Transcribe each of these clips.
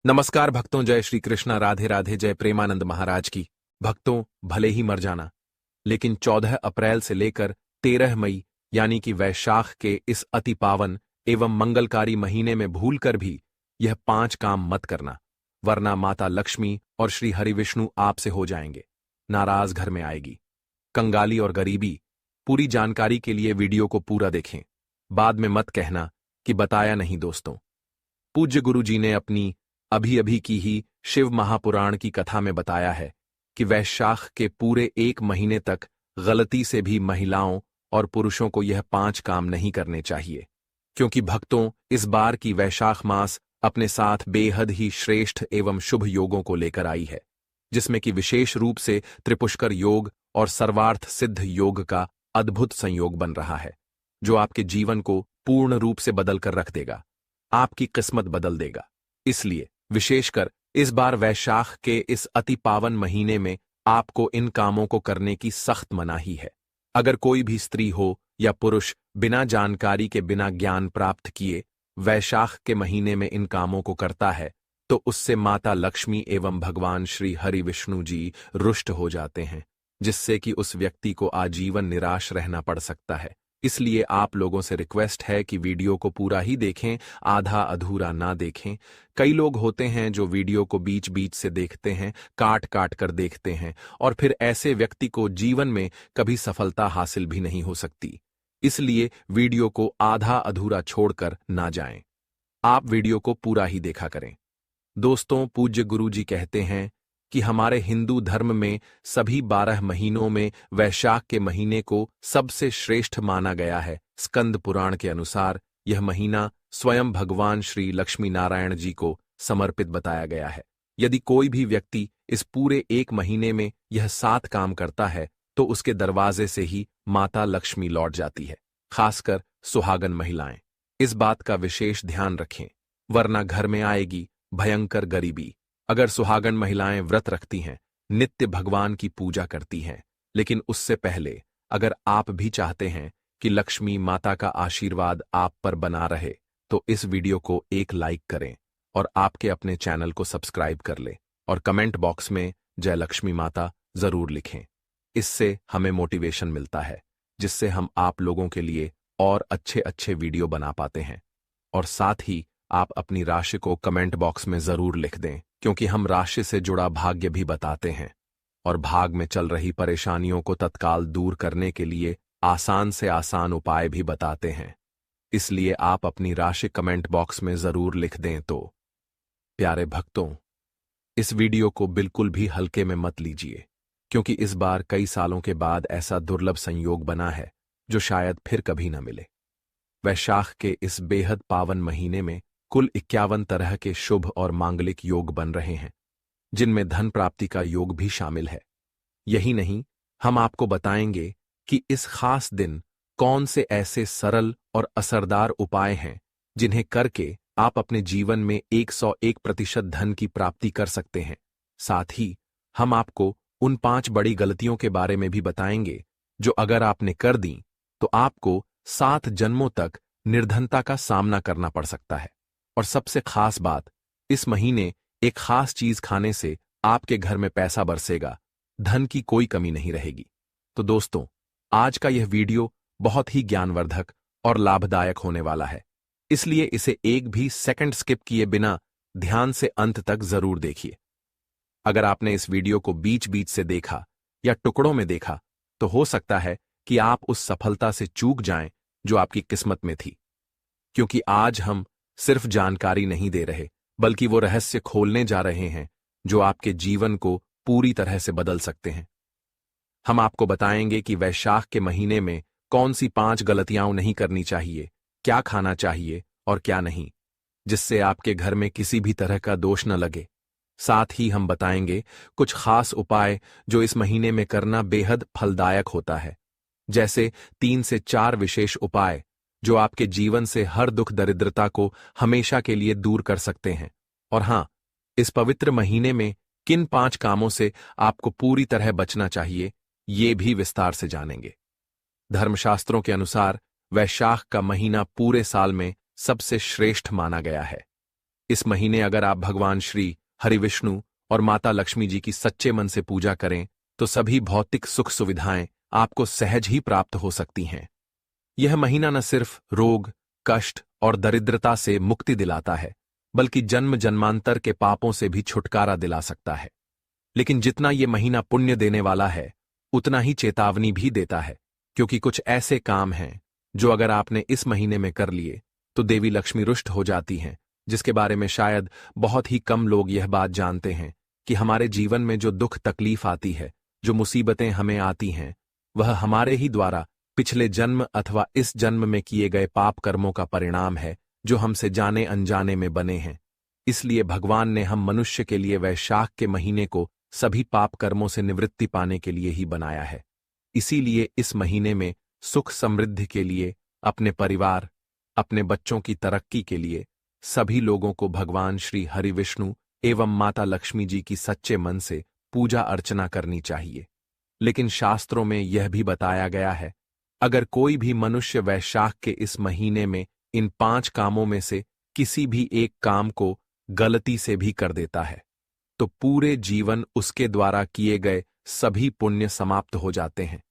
नमस्कार भक्तों, जय श्री कृष्णा, राधे राधे, जय प्रेमानंद महाराज की। भक्तों, भले ही मर जाना, लेकिन 14 अप्रैल से लेकर 13 मई यानी कि वैशाख के इस अति पावन एवं मंगलकारी महीने में भूलकर भी यह 5 काम मत करना, वरना माता लक्ष्मी और श्री हरिविष्णु आपसे हो जाएंगे, नाराज घर में आएगी। कंगाली और गरीबी। पूरी जानकारी के लिए वीडियो को पूरा देखें, बाद में मत कहना कि बताया नहीं। दोस्तों, पूज्य गुरु जी ने अपनी अभी अभी की ही शिव महापुराण की कथा में बताया है कि वैशाख के पूरे 1 महीने तक गलती से भी महिलाओं और पुरुषों को यह 5 काम नहीं करने चाहिए, क्योंकि भक्तों, इस बार की वैशाख मास अपने साथ बेहद ही श्रेष्ठ एवं शुभ योगों को लेकर आई है, जिसमें कि विशेष रूप से त्रिपुष्कर योग और सर्वार्थ सिद्ध योग का अद्भुत संयोग बन रहा है, जो आपके जीवन को पूर्ण रूप से बदल कर रख देगा, आपकी किस्मत बदल देगा। इसलिए विशेषकर इस बार वैशाख के इस अति पावन महीने में आपको इन कामों को करने की सख्त मनाही है। अगर कोई भी स्त्री हो या पुरुष बिना जानकारी के, बिना ज्ञान प्राप्त किए वैशाख के महीने में इन कामों को करता है, तो उससे माता लक्ष्मी एवं भगवान श्री हरि विष्णु जी रुष्ट हो जाते हैं, जिससे कि उस व्यक्ति को आजीवन निराश रहना पड़ सकता है। इसलिए आप लोगों से रिक्वेस्ट है कि वीडियो को पूरा ही देखें, आधा अधूरा ना देखें। कई लोग होते हैं जो वीडियो को बीच बीच से देखते हैं, काट काट कर देखते हैं, और फिर ऐसे व्यक्ति को जीवन में कभी सफलता हासिल भी नहीं हो सकती। इसलिए वीडियो को आधा अधूरा छोड़कर ना जाएं, आप वीडियो को पूरा ही देखा करें। दोस्तों, पूज्य गुरु जी कहते हैं कि हमारे हिंदू धर्म में सभी 12 महीनों में वैशाख के महीने को सबसे श्रेष्ठ माना गया है। स्कंद पुराण के अनुसार यह महीना स्वयं भगवान श्री लक्ष्मी नारायण जी को समर्पित बताया गया है। यदि कोई भी व्यक्ति इस पूरे 1 महीने में यह 7 काम करता है, तो उसके दरवाजे से ही माता लक्ष्मी लौट जाती है। खासकर सुहागन महिलाएं इस बात का विशेष ध्यान रखें, वरना घर में आएगी भयंकर गरीबी। अगर सुहागन महिलाएं व्रत रखती हैं, नित्य भगवान की पूजा करती हैं, लेकिन उससे पहले अगर आप भी चाहते हैं कि लक्ष्मी माता का आशीर्वाद आप पर बना रहे, तो इस वीडियो को एक लाइक करें और आपके अपने चैनल को सब्सक्राइब कर लें, और कमेंट बॉक्स में जय लक्ष्मी माता जरूर लिखें। इससे हमें मोटिवेशन मिलता है, जिससे हम आप लोगों के लिए और अच्छे अच्छे वीडियो बना पाते हैं। और साथ ही आप अपनी राशि को कमेंट बॉक्स में जरूर लिख दें, क्योंकि हम राशि से जुड़ा भाग्य भी बताते हैं और भाग में चल रही परेशानियों को तत्काल दूर करने के लिए आसान से आसान उपाय भी बताते हैं। इसलिए आप अपनी राशि कमेंट बॉक्स में जरूर लिख दें। तो प्यारे भक्तों, इस वीडियो को बिल्कुल भी हल्के में मत लीजिए, क्योंकि इस बार कई सालों के बाद ऐसा दुर्लभ संयोग बना है जो शायद फिर कभी न मिले। वैशाख के इस बेहद पावन महीने में कुल 51 तरह के शुभ और मांगलिक योग बन रहे हैं, जिनमें धन प्राप्ति का योग भी शामिल है। यही नहीं, हम आपको बताएंगे कि इस खास दिन कौन से ऐसे सरल और असरदार उपाय हैं जिन्हें करके आप अपने जीवन में 101% धन की प्राप्ति कर सकते हैं। साथ ही हम आपको उन 5 बड़ी गलतियों के बारे में भी बताएंगे जो अगर आपने कर दी तो आपको 7 जन्मों तक निर्धनता का सामना करना पड़ सकता है। और सबसे खास बात, इस महीने एक खास चीज खाने से आपके घर में पैसा बरसेगा, धन की कोई कमी नहीं रहेगी। तो दोस्तों, आज का यह वीडियो बहुत ही ज्ञानवर्धक और लाभदायक होने वाला है, इसलिए इसे एक भी सेकंड स्किप किए बिना ध्यान से अंत तक जरूर देखिए। अगर आपने इस वीडियो को बीच बीच से देखा या टुकड़ों में देखा, तो हो सकता है कि आप उस सफलता से चूक जाएं जो आपकी किस्मत में थी, क्योंकि आज हम सिर्फ जानकारी नहीं दे रहे, बल्कि वो रहस्य खोलने जा रहे हैं जो आपके जीवन को पूरी तरह से बदल सकते हैं। हम आपको बताएंगे कि वैशाख के महीने में कौन सी 5 गलतियां नहीं करनी चाहिए, क्या खाना चाहिए और क्या नहीं, जिससे आपके घर में किसी भी तरह का दोष न लगे। साथ ही हम बताएंगे कुछ खास उपाय जो इस महीने में करना बेहद फलदायक होता है, जैसे 3 से 4 विशेष उपाय जो आपके जीवन से हर दुख दरिद्रता को हमेशा के लिए दूर कर सकते हैं। और हां, इस पवित्र महीने में किन 5 कामों से आपको पूरी तरह बचना चाहिए, ये भी विस्तार से जानेंगे। धर्मशास्त्रों के अनुसार वैशाख का महीना पूरे साल में सबसे श्रेष्ठ माना गया है। इस महीने अगर आप भगवान श्री हरिविष्णु और माता लक्ष्मी जी की सच्चे मन से पूजा करें तो सभी भौतिक सुख सुविधाएं आपको सहज ही प्राप्त हो सकती हैं। यह महीना न सिर्फ रोग, कष्ट और दरिद्रता से मुक्ति दिलाता है, बल्कि जन्म जन्मांतर के पापों से भी छुटकारा दिला सकता है। लेकिन जितना ये महीना पुण्य देने वाला है, उतना ही चेतावनी भी देता है, क्योंकि कुछ ऐसे काम हैं जो अगर आपने इस महीने में कर लिए तो देवी लक्ष्मी रुष्ट हो जाती हैं, जिसके बारे में शायद बहुत ही कम लोग यह बात जानते हैं कि हमारे जीवन में जो दुख तकलीफ आती है, जो मुसीबतें हमें आती हैं, वह हमारे ही द्वारा पिछले जन्म अथवा इस जन्म में किए गए पाप कर्मों का परिणाम है, जो हमसे जाने अनजाने में बने हैं। इसलिए भगवान ने हम मनुष्य के लिए वैशाख के महीने को सभी पाप कर्मों से निवृत्ति पाने के लिए ही बनाया है। इसीलिए इस महीने में सुख समृद्धि के लिए, अपने परिवार, अपने बच्चों की तरक्की के लिए सभी लोगों को भगवान श्री हरिविष्णु एवं माता लक्ष्मी जी की सच्चे मन से पूजा अर्चना करनी चाहिए। लेकिन शास्त्रों में यह भी बताया गया है, अगर कोई भी मनुष्य वैशाख के इस महीने में इन 5 कामों में से किसी भी एक काम को गलती से भी कर देता है, तो पूरे जीवन उसके द्वारा किए गए सभी पुण्य समाप्त हो जाते हैं,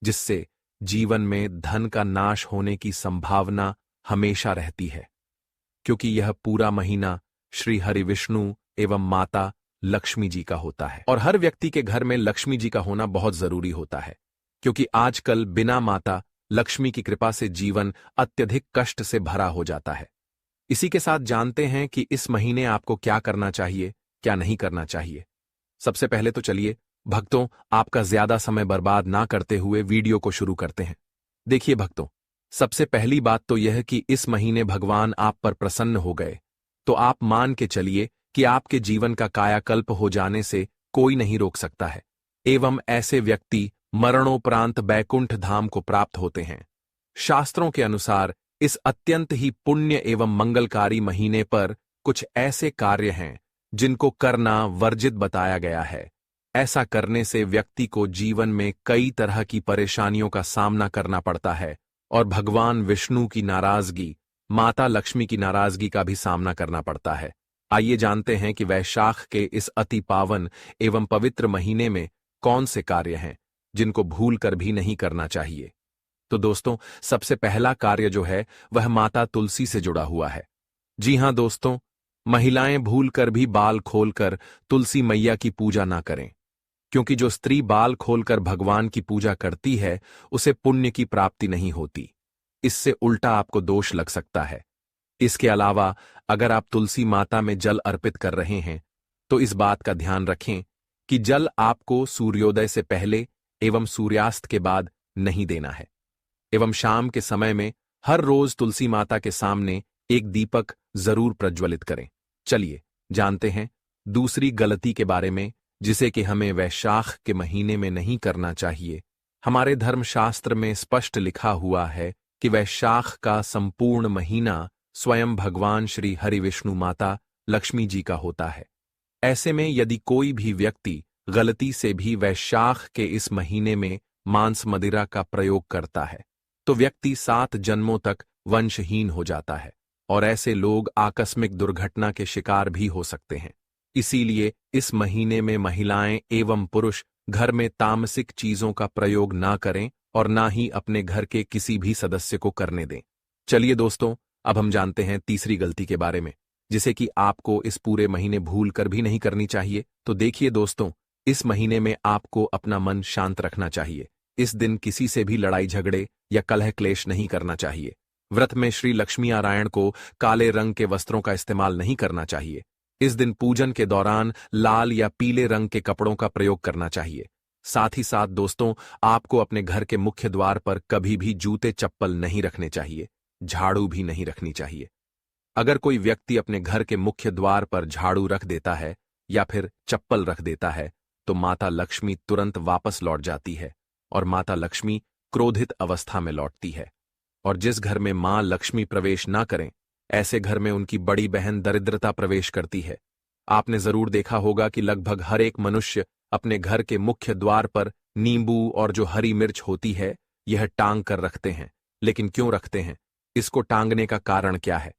जिससे जीवन में धन का नाश होने की संभावना हमेशा रहती है। क्योंकि यह पूरा महीना श्री हरिविष्णु एवं माता लक्ष्मी जी का होता है, और हर व्यक्ति के घर में लक्ष्मी जी का होना बहुत जरूरी होता है, क्योंकि आजकल बिना माता लक्ष्मी की कृपा से जीवन अत्यधिक कष्ट से भरा हो जाता है। इसी के साथ जानते हैं कि इस महीने आपको क्या करना चाहिए, क्या नहीं करना चाहिए। सबसे पहले तो चलिए भक्तों, आपका ज्यादा समय बर्बाद ना करते हुए वीडियो को शुरू करते हैं। देखिए भक्तों, सबसे पहली बात तो यह कि इस महीने भगवान आप पर प्रसन्न हो गए तो आप मान के चलिए कि आपके जीवन का कायाकल्प हो जाने से कोई नहीं रोक सकता है, एवं ऐसे व्यक्ति मरणोपरांत बैकुंठ धाम को प्राप्त होते हैं। शास्त्रों के अनुसार इस अत्यंत ही पुण्य एवं मंगलकारी महीने पर कुछ ऐसे कार्य हैं जिनको करना वर्जित बताया गया है। ऐसा करने से व्यक्ति को जीवन में कई तरह की परेशानियों का सामना करना पड़ता है और भगवान विष्णु की नाराजगी, माता लक्ष्मी की नाराजगी का भी सामना करना पड़ता है। आइए जानते हैं कि वैशाख के इस अति पावन एवं पवित्र महीने में कौन से कार्य हैं जिनको भूल कर भी नहीं करना चाहिए। तो दोस्तों, सबसे पहला कार्य जो है वह माता तुलसी से जुड़ा हुआ है। जी हां दोस्तों, महिलाएं भूलकर भी बाल खोलकर तुलसी मैया की पूजा ना करें, क्योंकि जो स्त्री बाल खोलकर भगवान की पूजा करती है उसे पुण्य की प्राप्ति नहीं होती। इससे उल्टा आपको दोष लग सकता है। इसके अलावा अगर आप तुलसी माता में जल अर्पित कर रहे हैं तो इस बात का ध्यान रखें कि जल आपको सूर्योदय से पहले एवं सूर्यास्त के बाद नहीं देना है, एवं शाम के समय में हर रोज तुलसी माता के सामने एक दीपक जरूर प्रज्वलित करें। चलिए जानते हैं दूसरी गलती के बारे में, जिसे कि हमें वैशाख के महीने में नहीं करना चाहिए। हमारे धर्मशास्त्र में स्पष्ट लिखा हुआ है कि वैशाख का संपूर्ण महीना स्वयं भगवान श्री हरिविष्णु माता लक्ष्मी जी का होता है। ऐसे में यदि कोई भी व्यक्ति गलती से भी वैशाख के इस महीने में मांस मदिरा का प्रयोग करता है तो व्यक्ति 7 जन्मों तक वंशहीन हो जाता है, और ऐसे लोग आकस्मिक दुर्घटना के शिकार भी हो सकते हैं। इसीलिए इस महीने में महिलाएं एवं पुरुष घर में तामसिक चीजों का प्रयोग ना करें और ना ही अपने घर के किसी भी सदस्य को करने दें। चलिए दोस्तों, अब हम जानते हैं तीसरी गलती के बारे में, जिसे कि आपको इस पूरे महीने भूल कर भी नहीं करनी चाहिए। तो देखिए दोस्तों, इस महीने में आपको अपना मन शांत रखना चाहिए। इस दिन किसी से भी लड़ाई झगड़े या कलह क्लेश नहीं करना चाहिए। व्रत में श्री लक्ष्मी नारायण को काले रंग के वस्त्रों का इस्तेमाल नहीं करना चाहिए। इस दिन पूजन के दौरान लाल या पीले रंग के कपड़ों का प्रयोग करना चाहिए। साथ ही साथ दोस्तों, आपको अपने घर के मुख्य द्वार पर कभी भी जूते चप्पल नहीं रखने चाहिए, झाड़ू भी नहीं रखनी चाहिए। अगर कोई व्यक्ति अपने घर के मुख्य द्वार पर झाड़ू रख देता है या फिर चप्पल रख देता है तो माता लक्ष्मी तुरंत वापस लौट जाती है और माता लक्ष्मी क्रोधित अवस्था में लौटती है। और जिस घर में मां लक्ष्मी प्रवेश ना करें, ऐसे घर में उनकी बड़ी बहन दरिद्रता प्रवेश करती है। आपने जरूर देखा होगा कि लगभग हर एक मनुष्य अपने घर के मुख्य द्वार पर नींबू और जो हरी मिर्च होती है यह टांग कर रखते हैं। लेकिन क्यों रखते हैं? इसको टांगने का कारण क्या है?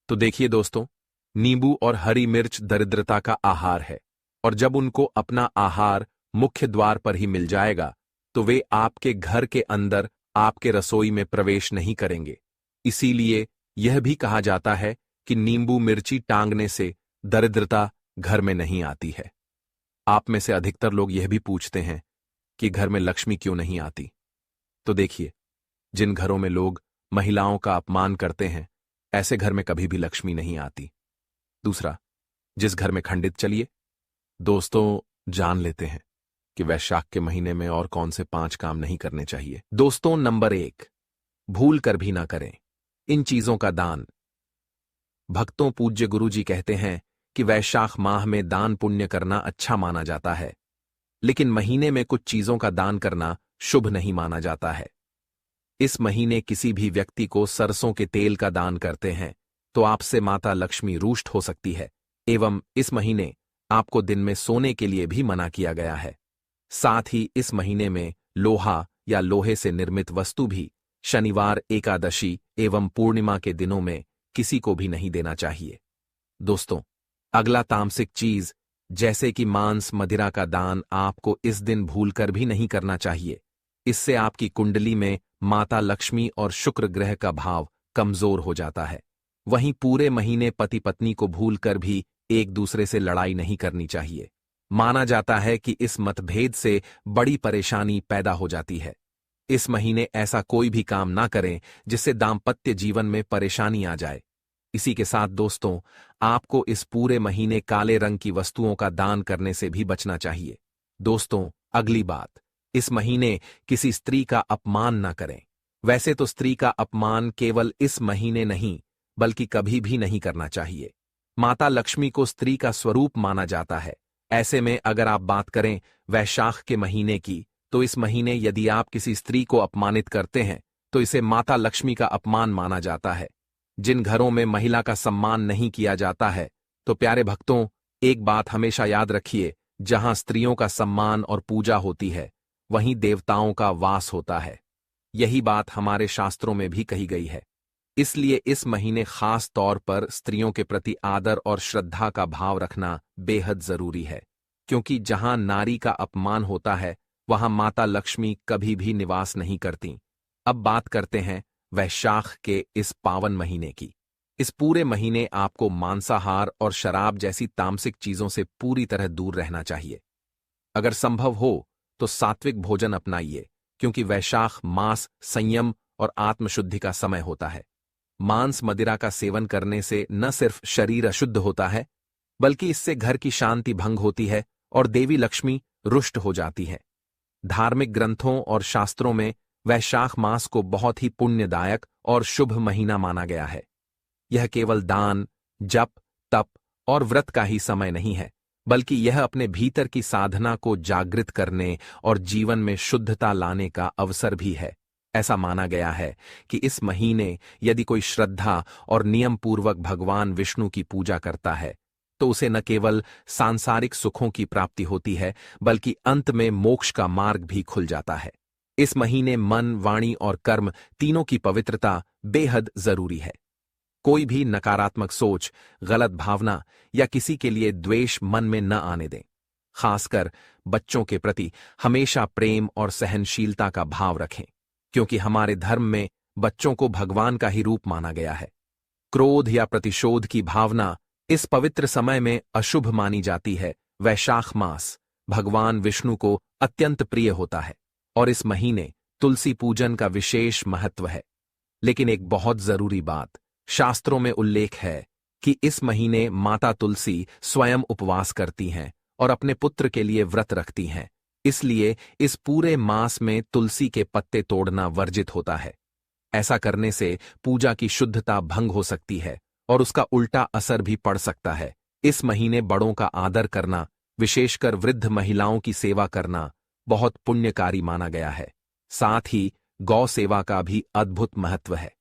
तो देखिए दोस्तों, नींबू और हरी मिर्च दरिद्रता का आहार है, और जब उनको अपना आहार मुख्य द्वार पर ही मिल जाएगा तो वे आपके घर के अंदर आपके रसोई में प्रवेश नहीं करेंगे। इसीलिए यह भी कहा जाता है कि नींबू मिर्ची टांगने से दरिद्रता घर में नहीं आती है। आप में से अधिकतर लोग यह भी पूछते हैं कि घर में लक्ष्मी क्यों नहीं आती। तो देखिए, जिन घरों में लोग महिलाओं का अपमान करते हैं, ऐसे घर में कभी भी लक्ष्मी नहीं आती। दूसरा, जिस घर में खंडित, चलिए दोस्तों जान लेते हैं कि वैशाख के महीने में और कौन से 5 काम नहीं करने चाहिए। दोस्तों, नंबर 1, भूल कर भी ना करें इन चीजों का दान। भक्तों, पूज्य गुरुजी कहते हैं कि वैशाख माह में दान पुण्य करना अच्छा माना जाता है, लेकिन महीने में कुछ चीजों का दान करना शुभ नहीं माना जाता है। इस महीने किसी भी व्यक्ति को सरसों के तेल का दान करते हैं तो आपसे माता लक्ष्मी रुष्ट हो सकती है, एवं इस महीने आपको दिन में सोने के लिए भी मना किया गया है। साथ ही इस महीने में लोहा या लोहे से निर्मित वस्तु भी शनिवार, एकादशी एवं पूर्णिमा के दिनों में किसी को भी नहीं देना चाहिए। दोस्तों, अगला तामसिक चीज जैसे कि मांस मदिरा का दान आपको इस दिन भूलकर भी नहीं करना चाहिए। इससे आपकी कुंडली में माता लक्ष्मी और शुक्र ग्रह का भाव कमजोर हो जाता है। वहीं पूरे महीने पति पत्नी को भूलकर भी एक दूसरे से लड़ाई नहीं करनी चाहिए। माना जाता है कि इस मतभेद से बड़ी परेशानी पैदा हो जाती है। इस महीने ऐसा कोई भी काम ना करें जिससे दाम्पत्य जीवन में परेशानी आ जाए। इसी के साथ दोस्तों, आपको इस पूरे महीने काले रंग की वस्तुओं का दान करने से भी बचना चाहिए। दोस्तों, अगली बात, इस महीने किसी स्त्री का अपमान ना करें। वैसे तो स्त्री का अपमान केवल इस महीने नहीं बल्कि कभी भी नहीं करना चाहिए। माता लक्ष्मी को स्त्री का स्वरूप माना जाता है। ऐसे में अगर आप बात करें वैशाख के महीने की, तो इस महीने यदि आप किसी स्त्री को अपमानित करते हैं तो इसे माता लक्ष्मी का अपमान माना जाता है। जिन घरों में महिला का सम्मान नहीं किया जाता है, तो प्यारे भक्तों, एक बात हमेशा याद रखिए, जहां स्त्रियों का सम्मान और पूजा होती है वहीं देवताओं का वास होता है। यही बात हमारे शास्त्रों में भी कही गई है। इसलिए इस महीने खास तौर पर स्त्रियों के प्रति आदर और श्रद्धा का भाव रखना बेहद जरूरी है, क्योंकि जहां नारी का अपमान होता है वहां माता लक्ष्मी कभी भी निवास नहीं करती। अब बात करते हैं वैशाख के इस पावन महीने की। इस पूरे महीने आपको मांसाहार और शराब जैसी तामसिक चीजों से पूरी तरह दूर रहना चाहिए। अगर संभव हो तो सात्विक भोजन अपनाइए, क्योंकि वैशाख मास संयम और आत्मशुद्धि का समय होता है। मांस मदिरा का सेवन करने से न सिर्फ शरीर अशुद्ध होता है, बल्कि इससे घर की शांति भंग होती है और देवी लक्ष्मी रुष्ट हो जाती है। धार्मिक ग्रंथों और शास्त्रों में वैशाख मास को बहुत ही पुण्यदायक और शुभ महीना माना गया है। यह केवल दान, जप, तप और व्रत का ही समय नहीं है, बल्कि यह अपने भीतर की साधना को जागृत करने और जीवन में शुद्धता लाने का अवसर भी है। ऐसा माना गया है कि इस महीने यदि कोई श्रद्धा और नियम पूर्वक भगवान विष्णु की पूजा करता है तो उसे न केवल सांसारिक सुखों की प्राप्ति होती है, बल्कि अंत में मोक्ष का मार्ग भी खुल जाता है। इस महीने मन, वाणी और कर्म तीनों की पवित्रता बेहद जरूरी है। कोई भी नकारात्मक सोच, गलत भावना या किसी के लिए द्वेष मन में न आने दें। खासकर बच्चों के प्रति हमेशा प्रेम और सहनशीलता का भाव रखें, क्योंकि हमारे धर्म में बच्चों को भगवान का ही रूप माना गया है। क्रोध या प्रतिशोध की भावना इस पवित्र समय में अशुभ मानी जाती है। वैशाख मास भगवान विष्णु को अत्यंत प्रिय होता है और इस महीने तुलसी पूजन का विशेष महत्व है। लेकिन एक बहुत जरूरी बात, शास्त्रों में उल्लेख है कि इस महीने माता तुलसी स्वयं उपवास करती हैं और अपने पुत्र के लिए व्रत रखती हैं। इसलिए इस पूरे मास में तुलसी के पत्ते तोड़ना वर्जित होता है। ऐसा करने से पूजा की शुद्धता भंग हो सकती है और उसका उल्टा असर भी पड़ सकता है। इस महीने बड़ों का आदर करना, विशेषकर वृद्ध महिलाओं की सेवा करना बहुत पुण्यकारी माना गया है। साथ ही गौ सेवा का भी अद्भुत महत्व है।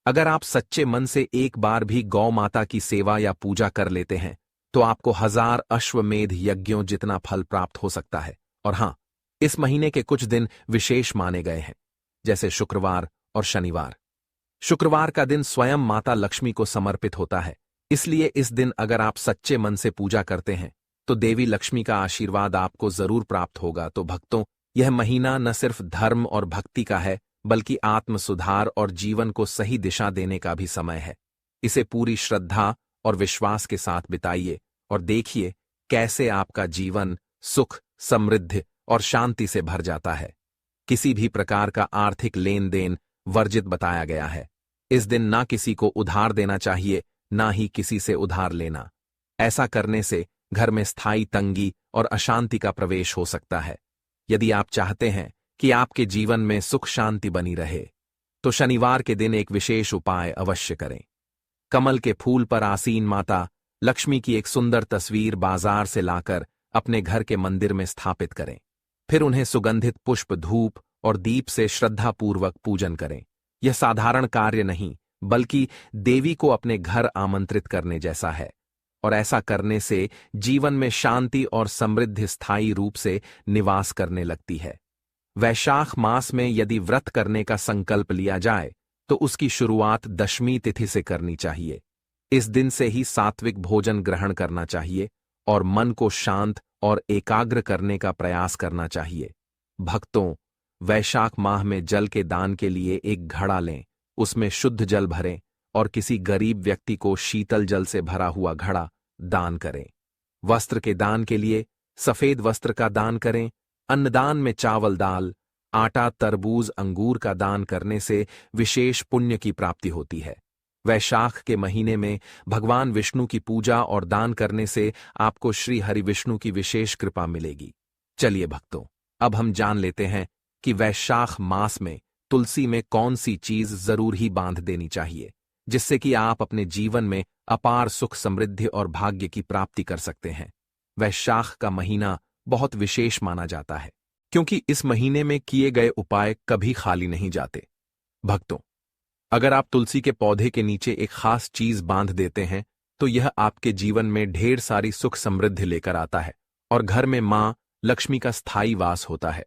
अगर आप सच्चे मन से एक बार भी गौ माता की सेवा या पूजा कर लेते हैं तो आपको 1000 अश्वमेध यज्ञों जितना फल प्राप्त हो सकता है। और हां, इस महीने के कुछ दिन विशेष माने गए हैं, जैसे शुक्रवार और शनिवार। शुक्रवार का दिन स्वयं माता लक्ष्मी को समर्पित होता है, इसलिए इस दिन अगर आप सच्चे मन से पूजा करते हैं तो देवी लक्ष्मी का आशीर्वाद आपको जरूर प्राप्त होगा। तो भक्तों, यह महीना न सिर्फ धर्म और भक्ति का है बल्कि आत्म सुधार और जीवन को सही दिशा देने का भी समय है। इसे पूरी श्रद्धा और विश्वास के साथ बिताइए और देखिए कैसे आपका जीवन सुख, समृद्धि और शांति से भर जाता है। किसी भी प्रकार का आर्थिक लेन देन वर्जित बताया गया है। इस दिन ना किसी को उधार देना चाहिए, ना ही किसी से उधार लेना। ऐसा करने से घर में स्थायी तंगी और अशांति का प्रवेश हो सकता है। यदि आप चाहते हैं कि आपके जीवन में सुख शांति बनी रहे तो शनिवार के दिन एक विशेष उपाय अवश्य करें। कमल के फूल पर आसीन माता लक्ष्मी की एक सुंदर तस्वीर बाजार से लाकर अपने घर के मंदिर में स्थापित करें। फिर उन्हें सुगंधित पुष्प, धूप और दीप से श्रद्धापूर्वक पूजन करें। यह साधारण कार्य नहीं बल्कि देवी को अपने घर आमंत्रित करने जैसा है, और ऐसा करने से जीवन में शांति और समृद्धि स्थायी रूप से निवास करने लगती है। वैशाख मास में यदि व्रत करने का संकल्प लिया जाए तो उसकी शुरुआत दशमी तिथि से करनी चाहिए। इस दिन से ही सात्विक भोजन ग्रहण करना चाहिए और मन को शांत और एकाग्र करने का प्रयास करना चाहिए। भक्तों, वैशाख माह में जल के दान के लिए एक घड़ा लें, उसमें शुद्ध जल भरें और किसी गरीब व्यक्ति को शीतल जल से भरा हुआ घड़ा दान करें। वस्त्र के दान के लिए सफेद वस्त्र का दान करें। अन्नदान में चावल, दाल, आटा, तरबूज, अंगूर का दान करने से विशेष पुण्य की प्राप्ति होती है। वैशाख के महीने में भगवान विष्णु की पूजा और दान करने से आपको श्री हरि विष्णु की विशेष कृपा मिलेगी। चलिए भक्तों, अब हम जान लेते हैं कि वैशाख मास में तुलसी में कौन सी चीज जरूर ही बांध देनी चाहिए, जिससे कि आप अपने जीवन में अपार सुख, समृद्धि और भाग्य की प्राप्ति कर सकते हैं। वैशाख का महीना बहुत विशेष माना जाता है क्योंकि इस महीने में किए गए उपाय कभी खाली नहीं जाते। भक्तों, अगर आप तुलसी के पौधे के नीचे एक खास चीज बांध देते हैं तो यह आपके जीवन में ढेर सारी सुख समृद्धि लेकर आता है और घर में मां लक्ष्मी का स्थायी वास होता है।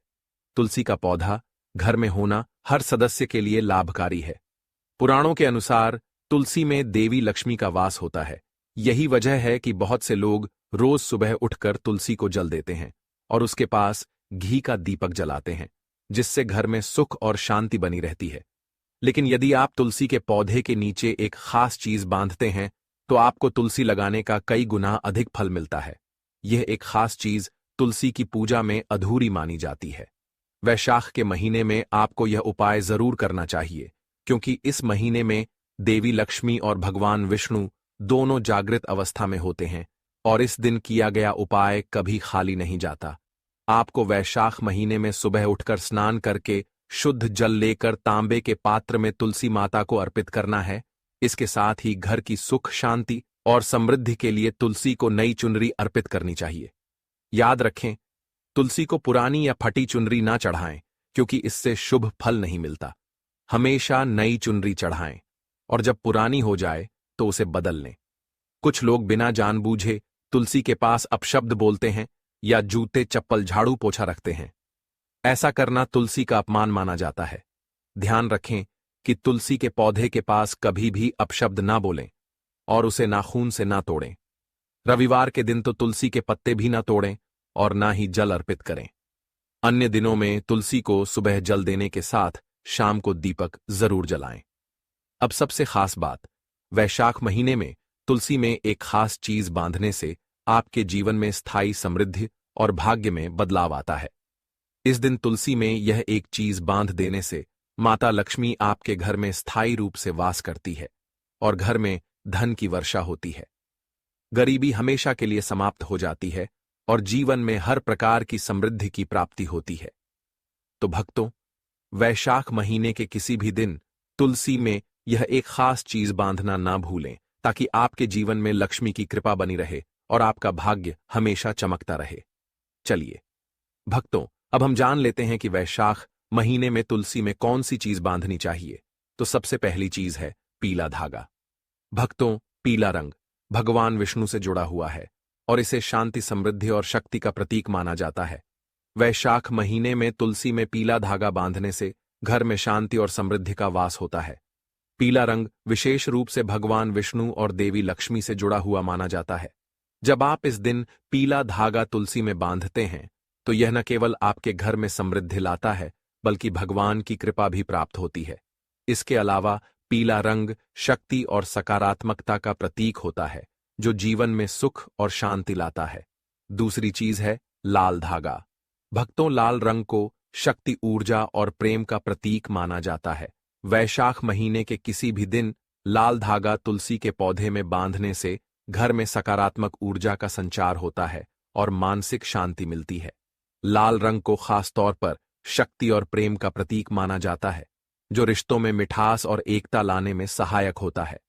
तुलसी का पौधा घर में होना हर सदस्य के लिए लाभकारी है। पुराणों के अनुसार तुलसी में देवी लक्ष्मी का वास होता है। यही वजह है कि बहुत से लोग रोज सुबह उठकर तुलसी को जल देते हैं और उसके पास घी का दीपक जलाते हैं, जिससे घर में सुख और शांति बनी रहती है। लेकिन यदि आप तुलसी के पौधे के नीचे एक खास चीज बांधते हैं तो आपको तुलसी लगाने का कई गुना अधिक फल मिलता है। यह एक खास चीज तुलसी की पूजा में अधूरी मानी जाती है। वैशाख के महीने में आपको यह उपाय जरूर करना चाहिए क्योंकि इस महीने में देवी लक्ष्मी और भगवान विष्णु दोनों जागृत अवस्था में होते हैं और इस दिन किया गया उपाय कभी खाली नहीं जाता। आपको वैशाख महीने में सुबह उठकर स्नान करके शुद्ध जल लेकर तांबे के पात्र में तुलसी माता को अर्पित करना है। इसके साथ ही घर की सुख, शांति और समृद्धि के लिए तुलसी को नई चुनरी अर्पित करनी चाहिए। याद रखें, तुलसी को पुरानी या फटी चुनरी ना चढ़ाएं क्योंकि इससे शुभ फल नहीं मिलता। हमेशा नई चुनरी चढ़ाएं और जब पुरानी हो जाए तो उसे बदल लें। कुछ लोग बिना जानबूझे तुलसी के पास अपशब्द बोलते हैं या जूते, चप्पल, झाड़ू, पोछा रखते हैं। ऐसा करना तुलसी का अपमान माना जाता है। ध्यान रखें कि तुलसी के पौधे के पास कभी भी अपशब्द ना बोलें और उसे नाखून से ना तोड़ें। रविवार के दिन तो तुलसी के पत्ते भी ना तोड़ें और ना ही जल अर्पित करें। अन्य दिनों में तुलसी को सुबह जल देने के साथ शाम को दीपक जरूर जलाएं। अब सबसे खास बात, वैशाख महीने में तुलसी में एक खास चीज बांधने से आपके जीवन में स्थायी समृद्धि और भाग्य में बदलाव आता है। इस दिन तुलसी में यह एक चीज बांध देने से माता लक्ष्मी आपके घर में स्थायी रूप से वास करती है और घर में धन की वर्षा होती है। गरीबी हमेशा के लिए समाप्त हो जाती है और जीवन में हर प्रकार की समृद्धि की प्राप्ति होती है। तो भक्तों, वैशाख महीने के किसी भी दिन तुलसी में यह एक खास चीज बांधना ना भूलें ताकि आपके जीवन में लक्ष्मी की कृपा बनी रहे और आपका भाग्य हमेशा चमकता रहे। चलिए भक्तों, अब हम जान लेते हैं कि वैशाख महीने में तुलसी में कौन सी चीज बांधनी चाहिए। तो सबसे पहली चीज है पीला धागा। भक्तों, पीला रंग भगवान विष्णु से जुड़ा हुआ है और इसे शांति, समृद्धि और शक्ति का प्रतीक माना जाता है। वैशाख महीने में तुलसी में पीला धागा बांधने से घर में शांति और समृद्धि का वास होता है। पीला रंग विशेष रूप से भगवान विष्णु और देवी लक्ष्मी से जुड़ा हुआ माना जाता है। जब आप इस दिन पीला धागा तुलसी में बांधते हैं तो यह न केवल आपके घर में समृद्धि लाता है बल्कि भगवान की कृपा भी प्राप्त होती है। इसके अलावा पीला रंग शक्ति और सकारात्मकता का प्रतीक होता है जो जीवन में सुख और शांति लाता है। दूसरी चीज है लाल धागा। भक्तों, लाल रंग को शक्ति, ऊर्जा और प्रेम का प्रतीक माना जाता है। वैशाख महीने के किसी भी दिन लाल धागा तुलसी के पौधे में बांधने से घर में सकारात्मक ऊर्जा का संचार होता है और मानसिक शांति मिलती है। लाल रंग को खास तौर पर शक्ति और प्रेम का प्रतीक माना जाता है जो रिश्तों में मिठास और एकता लाने में सहायक होता है।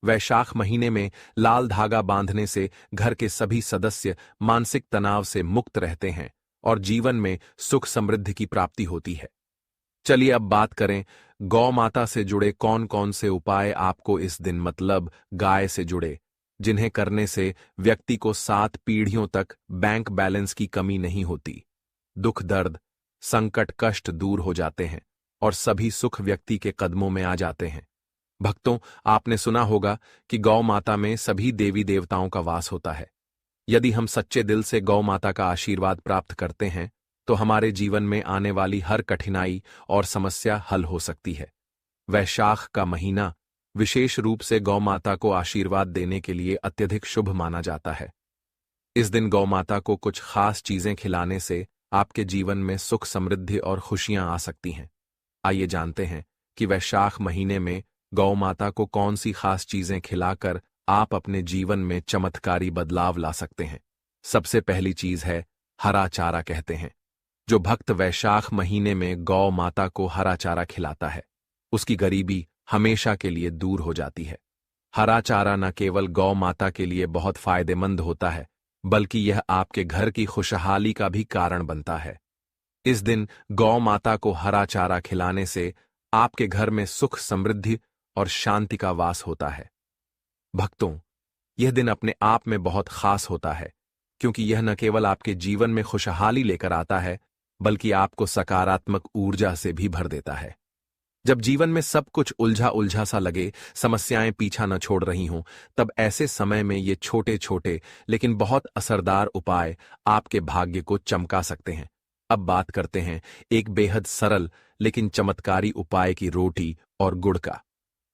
वैशाख महीने में लाल धागा बांधने से घर के सभी सदस्य मानसिक तनाव से मुक्त रहते हैं और जीवन में सुख समृद्धि की प्राप्ति होती है। चलिए अब बात करें गौ माता से जुड़े कौन कौन से उपाय आपको इस दिन, मतलब गाय से जुड़े, जिन्हें करने से व्यक्ति को 7 पीढ़ियों तक बैंक बैलेंस की कमी नहीं होती। दुख, दर्द, संकट, कष्ट दूर हो जाते हैं और सभी सुख व्यक्ति के कदमों में आ जाते हैं। भक्तों, आपने सुना होगा कि गौ माता में सभी देवी देवताओं का वास होता है। यदि हम सच्चे दिल से गौ माता का आशीर्वाद प्राप्त करते हैं तो हमारे जीवन में आने वाली हर कठिनाई और समस्या हल हो सकती है। वैशाख का महीना विशेष रूप से गौ माता को आशीर्वाद देने के लिए अत्यधिक शुभ माना जाता है। इस दिन गौ माता को कुछ खास चीजें खिलाने से आपके जीवन में सुख, समृद्धि और खुशियां आ सकती हैं। आइए जानते हैं कि वैशाख महीने में गौ माता को कौन सी खास चीजें खिलाकर आप अपने जीवन में चमत्कारी बदलाव ला सकते हैं। सबसे पहली चीज है हरा चारा। कहते हैं जो भक्त वैशाख महीने में गौ माता को हरा चारा खिलाता है उसकी गरीबी हमेशा के लिए दूर हो जाती है। हरा चारा न केवल गौ माता के लिए बहुत फायदेमंद होता है बल्कि यह आपके घर की खुशहाली का भी कारण बनता है। इस दिन गौ माता को हरा चारा खिलाने से आपके घर में सुख, समृद्धि और शांति का वास होता है। भक्तों, यह दिन अपने आप में बहुत खास होता है क्योंकि यह न केवल आपके जीवन में खुशहाली लेकर आता है बल्कि आपको सकारात्मक ऊर्जा से भी भर देता है। जब जीवन में सब कुछ उलझा उलझा सा लगे, समस्याएं पीछा न छोड़ रही हों, तब ऐसे समय में ये छोटे छोटे लेकिन बहुत असरदार उपाय आपके भाग्य को चमका सकते हैं। अब बात करते हैं एक बेहद सरल लेकिन चमत्कारी उपाय की, रोटी और गुड़ का।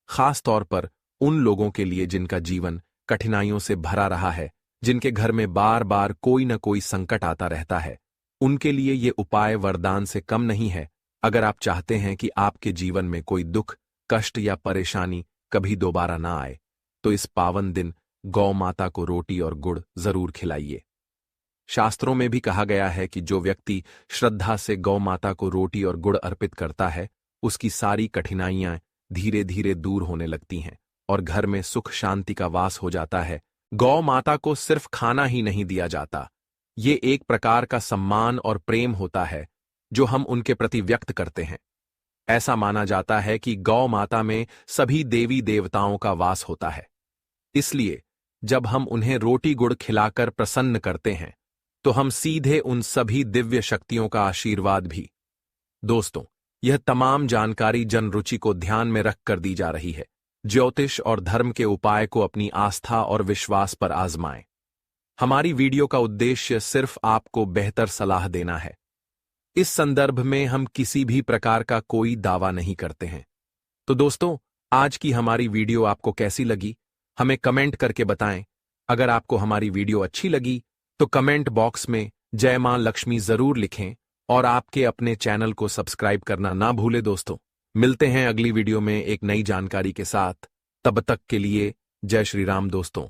खास तौर पर उन लोगों के लिए जिनका जीवन कठिनाइयों से भरा रहा है, जिनके घर में बार बार कोई न कोई संकट आता रहता है, उनके लिए ये उपाय वरदान से कम नहीं है। अगर आप चाहते हैं कि आपके जीवन में कोई दुख, कष्ट या परेशानी कभी दोबारा ना आए तो इस पावन दिन गौ माता को रोटी और गुड़ जरूर खिलाइए। शास्त्रों में भी कहा गया है कि जो व्यक्ति श्रद्धा से गौ माता को रोटी और गुड़ अर्पित करता है उसकी सारी कठिनाइयां धीरे धीरे दूर होने लगती हैं और घर में सुख, शांति का वास हो जाता है। गौ माता को सिर्फ खाना ही नहीं दिया जाता, ये एक प्रकार का सम्मान और प्रेम होता है जो हम उनके प्रति व्यक्त करते हैं। ऐसा माना जाता है कि गौ माता में सभी देवी देवताओं का वास होता है, इसलिए जब हम उन्हें रोटी गुड़ खिलाकर प्रसन्न करते हैं तो हम सीधे उन सभी दिव्य शक्तियों का आशीर्वाद भी। दोस्तों, यह तमाम जानकारी जन रुचि को ध्यान में रखकर दी जा रही है। ज्योतिष और धर्म के उपाय को अपनी आस्था और विश्वास पर आजमाएं। हमारी वीडियो का उद्देश्य सिर्फ आपको बेहतर सलाह देना है। इस संदर्भ में हम किसी भी प्रकार का कोई दावा नहीं करते हैं। तो दोस्तों, आज की हमारी वीडियो आपको कैसी लगी हमें कमेंट करके बताएं। अगर आपको हमारी वीडियो अच्छी लगी तो कमेंट बॉक्स में जय मां लक्ष्मी जरूर लिखें और आपके अपने चैनल को सब्सक्राइब करना ना भूलें। दोस्तों, मिलते हैं अगली वीडियो में एक नई जानकारी के साथ। तब तक के लिए जय श्री राम दोस्तों।